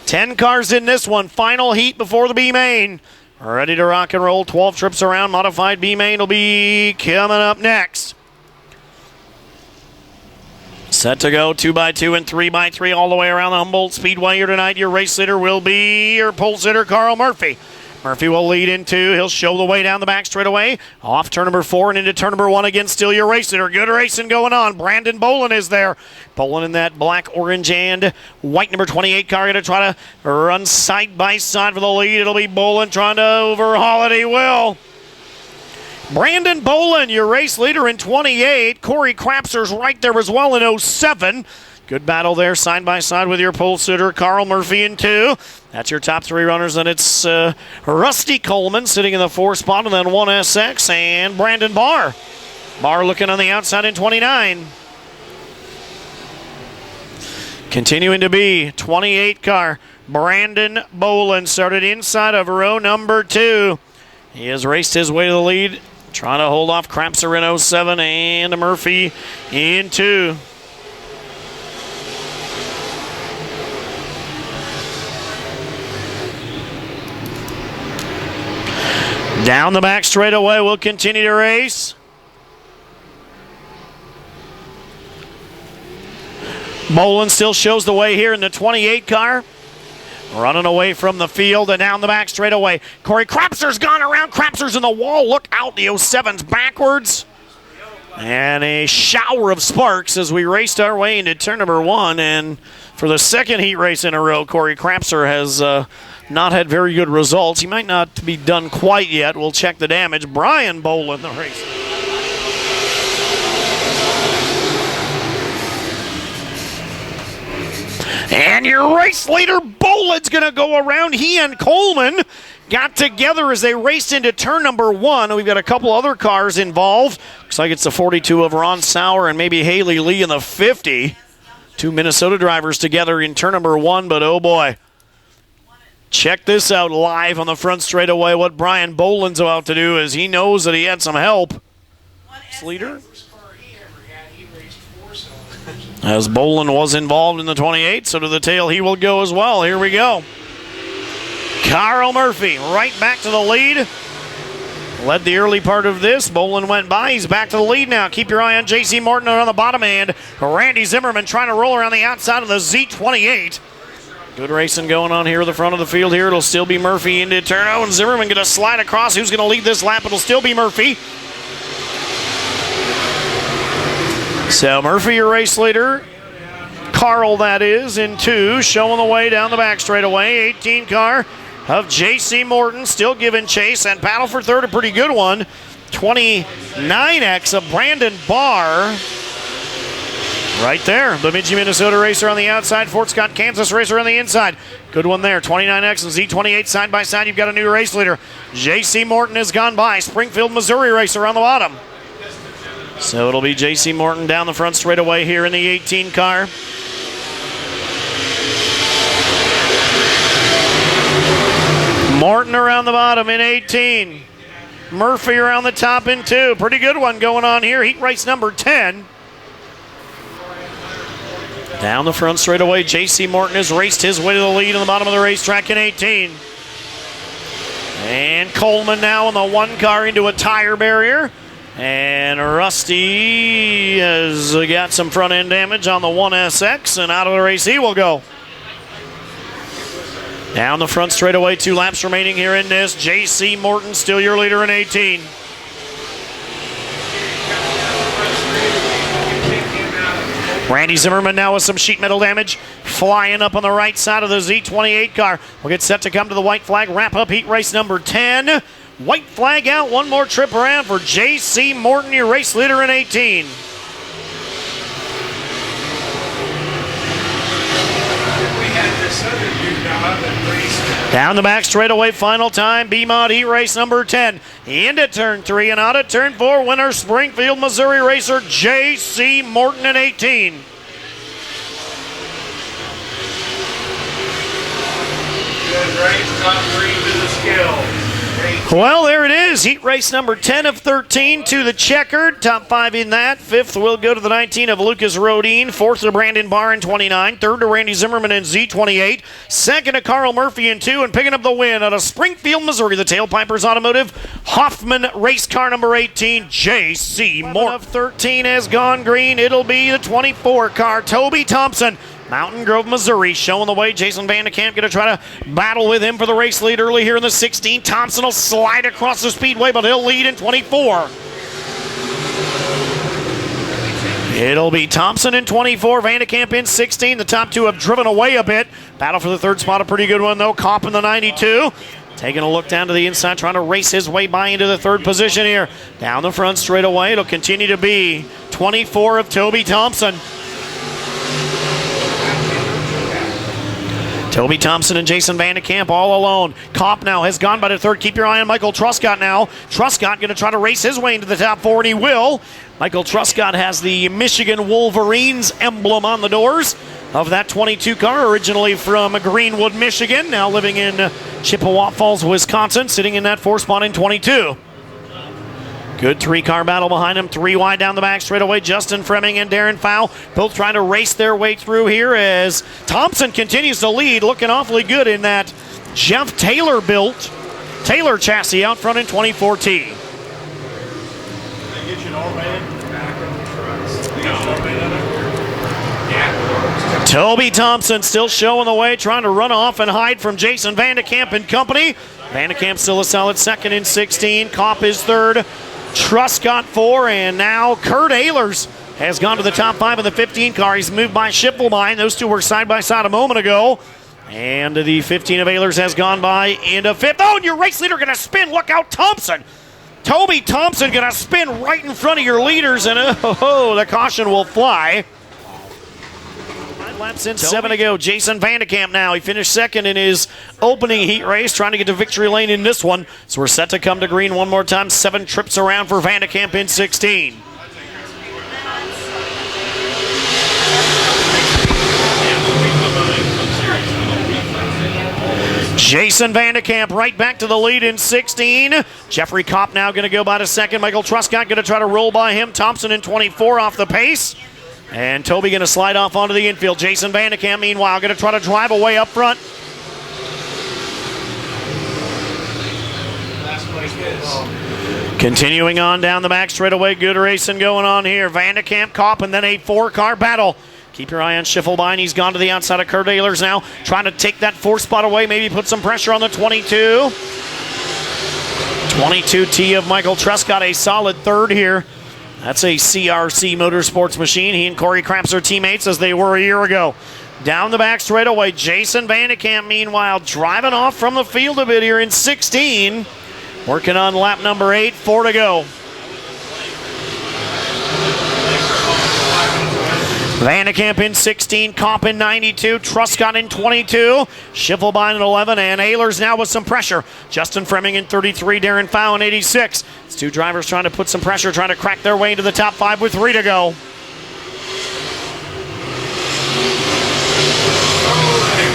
10 cars in this one. Final heat before the B main. Ready to rock and roll. 12 trips around. Modified B main will be coming up next. Set to go 2x2 and 3x3 all the way around the Humboldt Speedway here tonight. Your race leader will be your pole sitter, Carl Murphy. Murphy will lead in 2. He'll show the way down the back straightaway. Off turn number 4 and into turn number 1 again. Still your race leader. Good racing going on. Brandon Bolin is there. Bolin in that black, orange, and white number 28 car. Going to try to run side by side for the lead. It'll be Bolin trying to overhaul it. He will. Brandon Bolin, your race leader in 28. Corey Crapser's right there as well in 07. Good battle there, side by side with your pole sitter, Carl Murphy in 2. That's your top 3 runners, and it's Rusty Coleman sitting in the 4th spot, and then 1SX and Brandon Barr. Barr looking on the outside in 29. Continuing to be 28 car, Brandon Bolin started inside of row number 2. He has raced his way to the lead, trying to hold off Crapser in 07 and Murphy in 2. Down the back straightaway, we'll continue to race. Bolin still shows the way here in the 28 car. Running away from the field and down the back straightaway. Corey Crapser's gone around. Crapser's in the wall. Look out, the 07's backwards. And a shower of sparks as we raced our way into turn number 1. And for the 2nd heat race in a row, Corey Crapser has not had very good results. He might not be done quite yet. We'll check the damage. Brian Bolin, the race. And your race leader, Bolin's going to go around. He and Coleman got together as they raced into turn number 1. We've got a couple other cars involved. Looks like it's the 42 of Ron Sauer and maybe Haley Lee in the 50. 2 Minnesota drivers together in turn number 1, but oh boy. Check this out live on the front straightaway. What Brian Bolin's about to do is he knows that he had some help. Leader. As Bolin was involved in the 28, so to the tail he will go as well. Here we go. Carl Murphy right back to the lead. Led the early part of this. Bolin went by. He's back to the lead now. Keep your eye on J.C. Morton on the bottom end. Randy Zimmerman trying to roll around the outside of the Z28. Good racing going on here at the front of the field here. It'll still be Murphy into turn. Oh, and Zimmerman going to slide across. Who's going to lead this lap? It'll still be Murphy. So Murphy, your race leader. Carl, that is, in 2, showing the way down the back straightaway. 18 car of J.C. Morton still giving chase and battle for 3rd, a pretty good one. 29X of Brandon Barr. Right there, Bemidji, Minnesota racer on the outside, Fort Scott, Kansas racer on the inside. Good one there, 29X and Z28 side by side. You've got a new race leader. J.C. Morton has gone by, Springfield, Missouri racer on the bottom. So it'll be J.C. Morton down the front straightaway here in the 18 car. Morton around the bottom in 18. Murphy around the top in 2. Pretty good one going on here. Heat race number 10. Down the front straightaway, J.C. Morton has raced his way to the lead on the bottom of the racetrack in 18. And Coleman now in the 1 car into a tire barrier. And Rusty has got some front end damage on the 1SX, and out of the race he will go. Down the front straightaway, 2 laps remaining here in this. J.C. Morton still your leader in 18. Randy Zimmerman now with some sheet metal damage, flying up on the right side of the Z28 car. We'll get set to come to the white flag, wrap up heat race number 10. White flag out, 1 more trip around for J.C. Morton, your race leader in 18. Down the back straightaway, final time, B-Mod heat race number 10. Into turn 3 and out of turn 4, winner Springfield, Missouri racer J.C. Morton in 18. Good race, top 3 to the scale. Well, there it is. Heat race number 10 of 13 to the checkered. Top 5 in that. 5th will go to the 19 of Lucas Rodine. 4th to Brandon Barr in 29. 3rd to Randy Zimmerman in Z28. 2nd to Carl Murphy in 2. And picking up the win out of Springfield, Missouri, the Tailpipers Automotive. Hoffman race car number 18, J.C. Morton. Of 13 has gone green. It'll be the 24 car, Toby Thompson. Mountain Grove, Missouri, showing the way. Jason Vandekamp going to try to battle with him for the race lead early here in the 16. Thompson will slide across the speedway, but he'll lead in 24. It'll be Thompson in 24, Vandekamp in 16. The top 2 have driven away a bit. Battle for the 3rd spot, a pretty good one, though. Kopp in the 92. Taking a look down to the inside, trying to race his way by into the 3rd position here. Down the front straightaway, it'll continue to be 24 of Toby Thompson. Toby Thompson and Jason Vandekamp all alone. Kopp now has gone by the 3rd. Keep your eye on Michael Truscott now. Truscott going to try to race his way into the top 4, and he will. Michael Truscott has the Michigan Wolverines emblem on the doors of that 22 car, originally from Greenwood, Michigan, now living in Chippewa Falls, Wisconsin, sitting in that 4th spot in 22. Good 3-car battle behind him. 3 wide down the back straightaway. Justin Fremming and Darren Fowl both trying to race their way through here as Thompson continues to lead, looking awfully good in that Jeff Taylor built Taylor chassis out front in 24T. Toby Thompson still showing the way, trying to run off and hide from Jason Vandekamp and company. Vandekamp still a solid 2nd in 16. Kopp is 3rd. Truscott 4, and now Kurt Ehlers has gone to the top 5 of the 15 car. He's moved by Schiffelbein. Those 2 were side by side a moment ago. And the 15 of Ehlers has gone by into 5th. Oh, and your race leader going to spin. Look out, Thompson. Toby Thompson going to spin right in front of your leaders, and the caution will fly. 9 laps in, 7 to go. Jason Vandekamp now. He finished 2nd in his opening heat race, trying to get to victory lane in this one. So we're set to come to green one more time. 7 trips around for Vandekamp in 16. Jason Vandekamp right back to the lead in 16. Jeffrey Kopp now going to go by to 2nd. Michael Truscott going to try to roll by him. Thompson in 24 off the pace. And Toby going to slide off onto the infield. Jason Vandekamp, meanwhile, going to try to drive away up front. Continuing on down the back straightaway. Good racing going on here. Vandekamp, Kopp, and then a 4-car battle. Keep your eye on Schiffelbein. He's gone to the outside of Kurt Ehlers now, trying to take that 4th spot away, maybe put some pressure on the 22. 22T of Michael Truscott, a solid 3rd here. That's a CRC Motorsports machine. He and Corey Craps are teammates as they were a year ago. Down the back straightaway, Jason Vandekamp, meanwhile, driving off from the field a bit here in 16. Working on lap number 8, 4 to go. Vandekamp in 16, Comp in 92, Truscott in 22, Schiffelbein in 11, and Ehlers now with some pressure. Justin Fremming in 33, Darren Fow in 86. It's two drivers trying to put some pressure, trying to crack their way into the top 5 with 3 to go.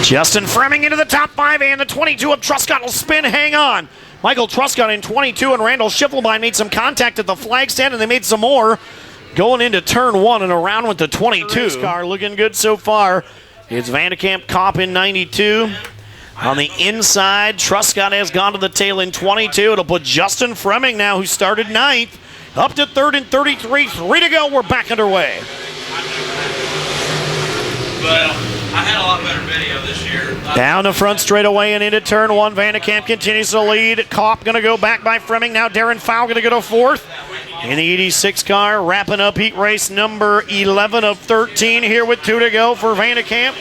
Justin Fremming into the top 5, and the 22 of Truscott will spin. Hang on. Michael Truscott in 22 and Randall Schiffelbein made some contact at the flag stand, and they made some more going into turn 1 and around with the 22. Car looking good so far. It's Vandekamp, Comp in 92. On the inside, Truscott has gone to the tail in 22. It'll put Justin Fremming now, who started 9th, up to 3rd in 33. 3 to go. We're back underway. But I had a lot better video this year. Down the front straightaway and into turn 1. Vandekamp continues to lead. Kopp going to go back by Fremming. Now Darren Fow going to go to 4th. In the 86 car, wrapping up heat race number 11 of 13 here with 2 to go for Vandekamp.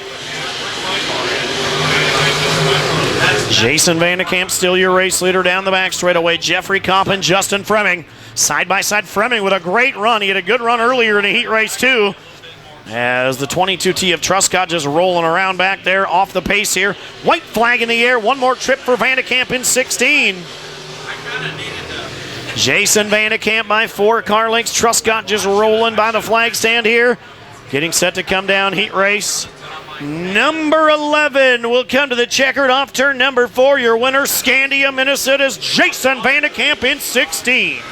Jason Vandekamp still your race leader down the back straightaway. Jeffrey Kopp and Justin Fremming. Side by side, Fremming with a great run. He had a good run earlier in the heat race too. As the 22T of Truscott just rolling around back there off the pace here. White flag in the air. One more trip for Vandekamp in 16. Jason Vandekamp by 4 car lengths. Truscott just rolling by the flag stand here. Getting set to come down heat race. Number 11 will come to the checkered off turn number 4. Your winner, Scandia, Minnesota's Jason Vandekamp in 16.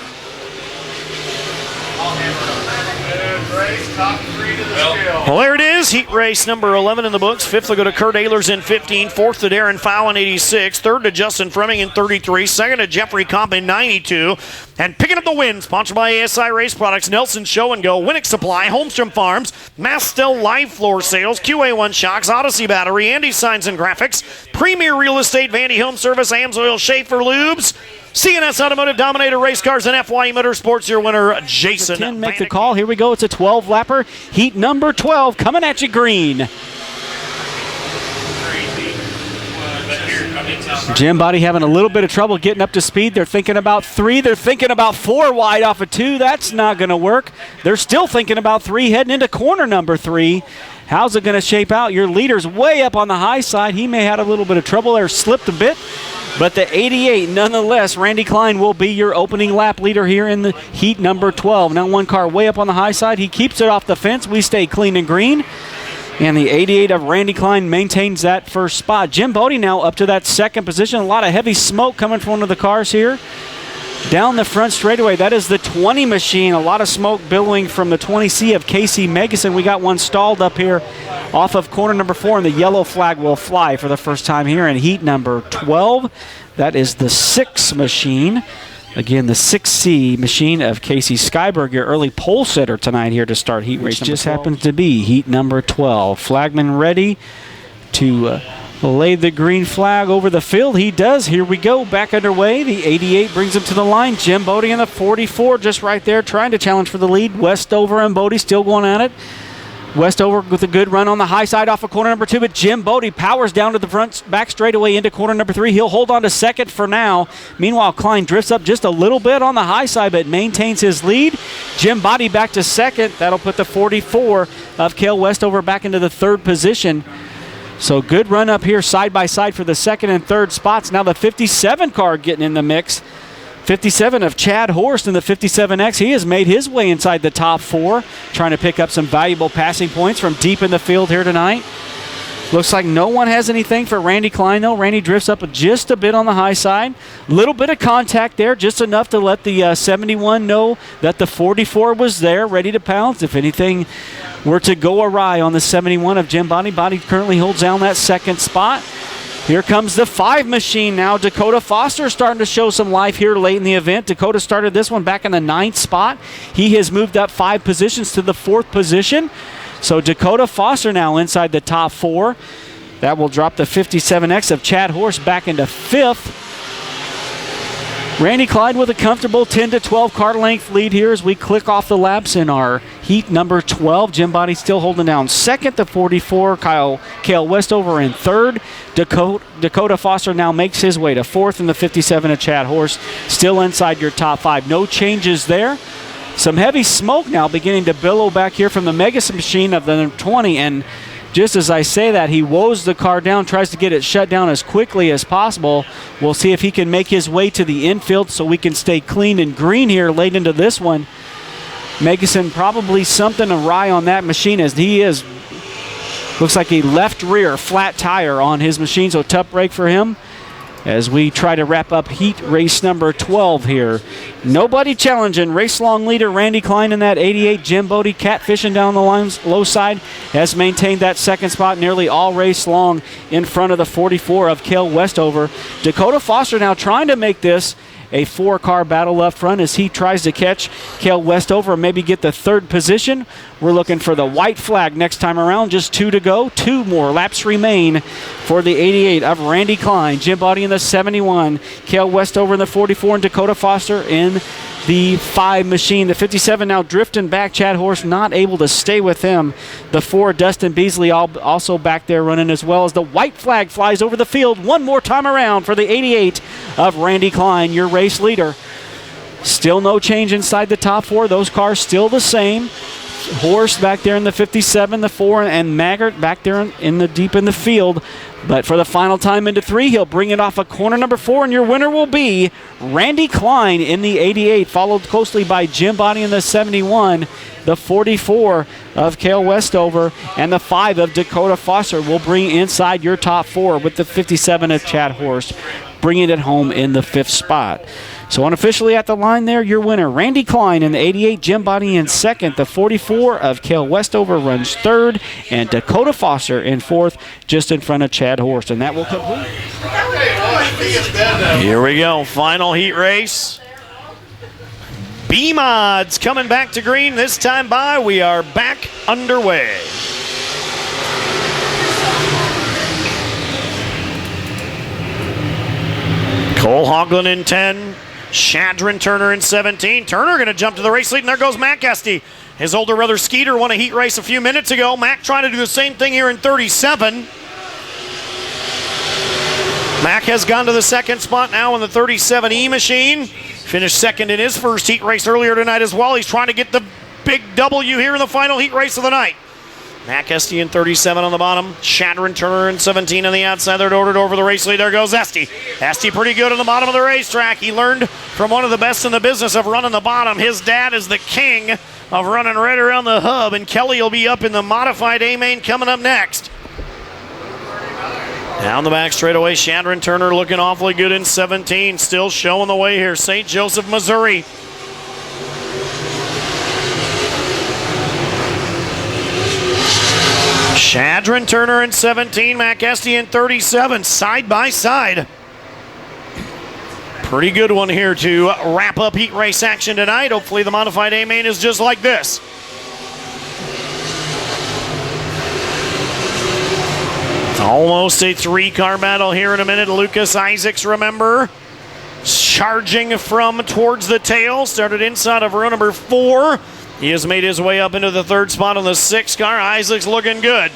Race, top 3 to the scale. Well, there it is. Heat race number 11 in the books. 5th will go to Kurt Ehlers in 15. 4th to Darren Fow in 86. 3rd to Justin Fremming in 33. 2nd to Jeffrey Kopp in 92. And picking up the win, sponsored by ASI Race Products, Nelson Show and Go, Winnick Supply, Holmstrom Farms, Mastel Live Floor Sales, QA1 Shocks, Odyssey Battery, Andy Signs and Graphics, Premier Real Estate, Vandy Home Service, Amsoil, Schaefer Lubes, CNS Automotive, Dominator Race Cars, and FYE Motorsports. Your winner, Jason. 10 make the call. Here we go. It's a 12-lapper. Heat number 12 coming at you green. Jim Body having a little bit of trouble getting up to speed. They're thinking about 3. They're thinking about 4 wide off of 2. That's not going to work. They're still thinking about 3 heading into corner number 3. How's it going to shape out? Your leader's way up on the high side. He may have had a little bit of trouble there, slipped a bit. But the 88, nonetheless, Randy Klein will be your opening lap leader here in the heat number 12. Now 1 car way up on the high side. He keeps it off the fence. We stay clean and green. And the 88 of Randy Klein maintains that first spot. Jim Bodie now up to that 2nd position. A lot of heavy smoke coming from one of the cars here. Down the front straightaway, that is the 20 machine. A lot of smoke billowing from the 20C of Casey Megason. We got one stalled up here off of corner number 4, and the yellow flag will fly for the first time here in heat number 12. That is the 6 machine. Again, the 6C machine of Casey Skyberg, your early pole setter tonight here to start heat race. Just happens to be heat number 12. Flagman ready to lay the green flag over the field. He does. Here we go. Back underway. The 88 brings him to the line. Jim Bodie in the 44 just right there trying to challenge for the lead. Westover and Bodie still going at it. Westover with a good run on the high side off of corner number 2, but Jim Bodie powers down to the front back straightaway into corner number 3. He'll hold on to 2nd for now. Meanwhile, Klein drifts up just a little bit on the high side, but maintains his lead. Jim Bodie back to 2nd. That'll put the 44 of Cale Westover back into the 3rd position. So good run up here side by side for the 2nd and 3rd spots. Now the 57 car getting in the mix. 57 of Chad Horst in the 57X. He has made his way inside the top 4, trying to pick up some valuable passing points from deep in the field here tonight. Looks like no one has anything for Randy Klein, though. Randy drifts up just a bit on the high side. Little bit of contact there, just enough to let the 71 know that the 44 was there, ready to pounce. If anything were to go awry on the 71 of Jim Bodie, Bodie currently holds down that 2nd spot. Here comes the 5 machine now. Dakota Foster starting to show some life here late in the event. Dakota started this one back in the 9th spot. He has moved up 5 positions to the 4th position. So Dakota Foster now inside the top 4. That will drop the 57X of Chad Horst back into 5th. Randy Clyde with a comfortable 10 to 12 car length lead here as we click off the laps in our heat number 12. Jim Bodie still holding down 2nd, the 44. Cale Westover in 3rd. Dakota Foster now makes his way to 4th in the 57 of Chad Horst. Still inside your top 5. No changes there. some heavy smoke now beginning to billow back here from the Megas machine of the 20, and just as I say that, he woes the car down, tries to get it shut down as quickly as possible. We'll see if he can make his way to the infield so we can stay clean and green here late into this one. Megason probably something awry on that machine, as he is, looks like a left rear flat tire on his machine, so tough break for him as we try to wrap up heat race number 12 here. Nobody challenging. Race long leader Randy Klein in that 88. Jim Bodie catfishing down the lines, low side, has maintained that second spot nearly all race long in front of the 44 of Cale Westover. Dakota Foster now trying to make this a 4-car battle up front as he tries to catch Cale Westover and maybe get the third position. We're looking for the white flag next time around. Just 2 to go. 2 more laps remain for the 88 of Randy Klein. Jim Bodie in the 71. Cale Westover in the 44 and Dakota Foster in the 5 machine. The 57 now drifting back. Chad Horst not able to stay with him. The 4, Dustin Beasley, also back there running as well as the white flag flies over the field one more time around for the 88 of Randy Klein, your race leader. Still no change inside the top 4. Those cars still the same. Horst back there in the 57, the 4, and Maggart back there in the deep in the field. But for the final time into 3, he'll bring it off a corner number 4, and your winner will be Randy Klein in the 88, followed closely by Jim Bodie in the 71, the 44 of Cale Westover, and the 5 of Dakota Foster will bring inside your top 4 with the 57 of Chad Horst, bringing it home in the 5th spot. So unofficially at the line there, your winner, Randy Klein in the 88, Jim Bodie in 2nd, the 44 of Cale Westover runs 3rd, and Dakota Foster in 4th, just in front of Chad Horst. And that will complete. Here we go, final heat race. B-Mods coming back to green this time by. We are back underway. Cole Hoagland in 10. Shadron Turner in 17. Turner going to jump to the race lead, and there goes Mac Esty. His older brother Skeeter won a heat race a few minutes ago. Mac trying to do the same thing here in 37. Mac has gone to the 2nd spot now in the 37E machine. Finished 2nd in his first heat race earlier tonight as well. He's trying to get the big W here in the final heat race of the night. Mac Esty in 37 on the bottom. Shadron Turner in 17 on the outside. They're ordered over the race lead. There goes Esty. Esty pretty good on the bottom of the racetrack. He learned from one of the best in the business of running the bottom. His dad is the king of running right around the hub, and Kelly will be up in the modified A-main coming up next. Down the back straightaway, Shadron Turner looking awfully good in 17. Still showing the way here. St. Joseph, Missouri. Shadron Turner in 17, Mac Esty in 37, side by side. Pretty good one here to wrap up heat race action tonight. Hopefully the modified A-main is just like this. It's almost a 3-car battle here in a minute. Lucas Isaacs, remember, charging from towards the tail. Started inside of row number 4. He has made his way up into the 3rd spot on the 6th car. Isaacs looking good.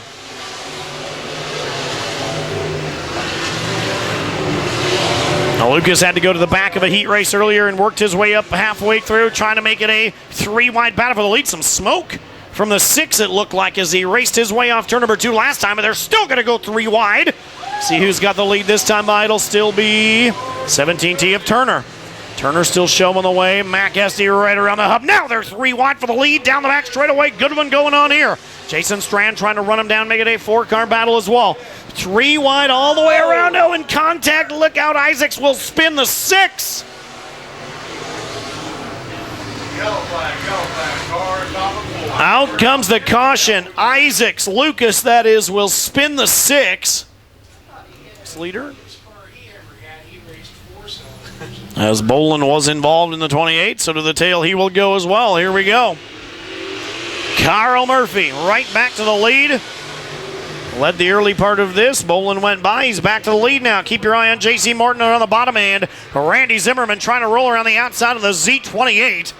Now Lucas had to go to the back of a heat race earlier and worked his way up halfway through, trying to make it a 3-wide battle for the lead. Some smoke from the 6, it looked like, as he raced his way off turn number 2 last time, but they're still going to go 3 wide. See who's got the lead this time by. It'll still be 17T of Turner. Turner still showing the way. Mac Esty right around the hub. Now they're 3 wide for the lead. Down the back straightaway. Good one going on here. Jason Strand trying to run him down, make it a 4-car battle as well. 3 wide all the way around. Oh, in contact. Look out. Isaacs will spin the 6. Yellow flag, car top of 4. Out comes the caution. Isaacs, Lucas that is, will spin the 6. Leader. As Bolin was involved in the 28, so to the tail he will go as well. Here we go. Carl Murphy right back to the lead. Led the early part of this. Bolin went by. He's back to the lead now. Keep your eye on J.C. Martin on the bottom end. Randy Zimmerman trying to roll around the outside of the Z28.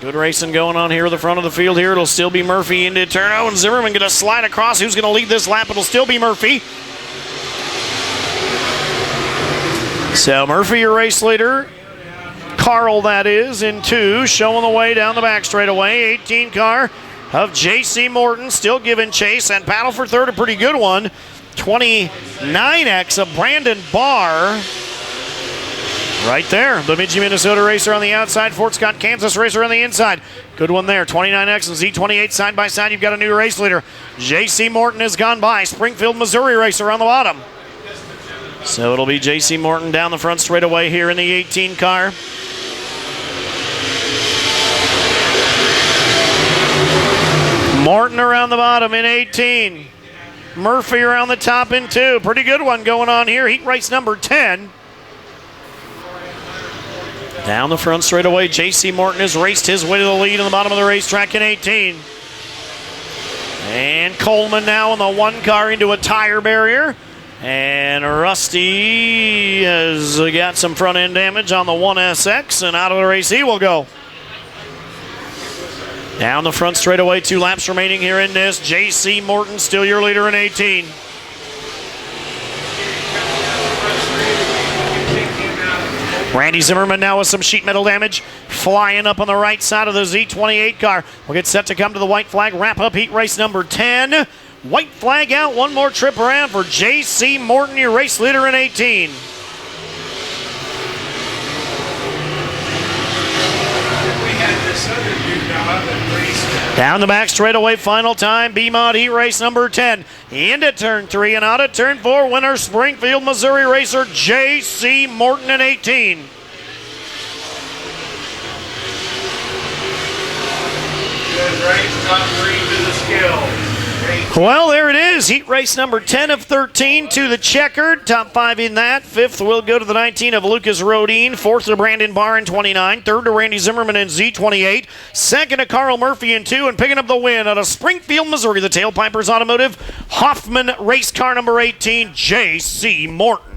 Good racing going on here at the front of the field here. It'll still be Murphy into turn. Oh, and Zimmerman going to slide across. Who's going to lead this lap? It'll still be Murphy. So Murphy, your race leader. Carl, that is, in 2, showing the way down the back straightaway. 18 car of J.C. Morton still giving chase, and battle for third, a pretty good one. 29X of Brandon Barr. Right there, the Bemidji, Minnesota racer on the outside, Fort Scott, Kansas racer on the inside. Good one there, 29X and Z28 side by side. You've got a new race leader. J.C. Morton has gone by, Springfield, Missouri racer on the bottom. So it'll be J.C. Morton down the front straightaway here in the 18 car. Morton around the bottom in 18. Murphy around the top in 2. Pretty good one going on here. Heat race number 10. Down the front straightaway, J.C. Morton has raced his way to the lead on the bottom of the racetrack in 18. And Coleman now in the 1 car into a tire barrier. And Rusty has got some front end damage on the 1SX, and out of the race he will go. Down the front straightaway, 2 laps remaining here in this. J.C. Morton still your leader in 18. Randy Zimmerman now with some sheet metal damage, flying up on the right side of the Z28 car. We'll get set to come to the white flag, wrap up heat race number 10. White flag out, one more trip around for J.C. Morton, your race leader in 18. Down the back straightaway, final time, B-Mod heat race number 10. Into turn 3 and out of turn 4, winner Springfield, Missouri racer J.C. Morton in 18. Good race, top 3 to the scale. Well, there it is. Heat race number 10 of 13 to the checkered. Top 5 in that. 5th will go to the 19 of Lucas Rodine. 4th to Brandon Barr in 29. 3rd to Randy Zimmerman in Z28. 2nd to Carl Murphy in 2. And picking up the win out of Springfield, Missouri, the Tailpipers Automotive. Hoffman race car number 18, J.C. Morton.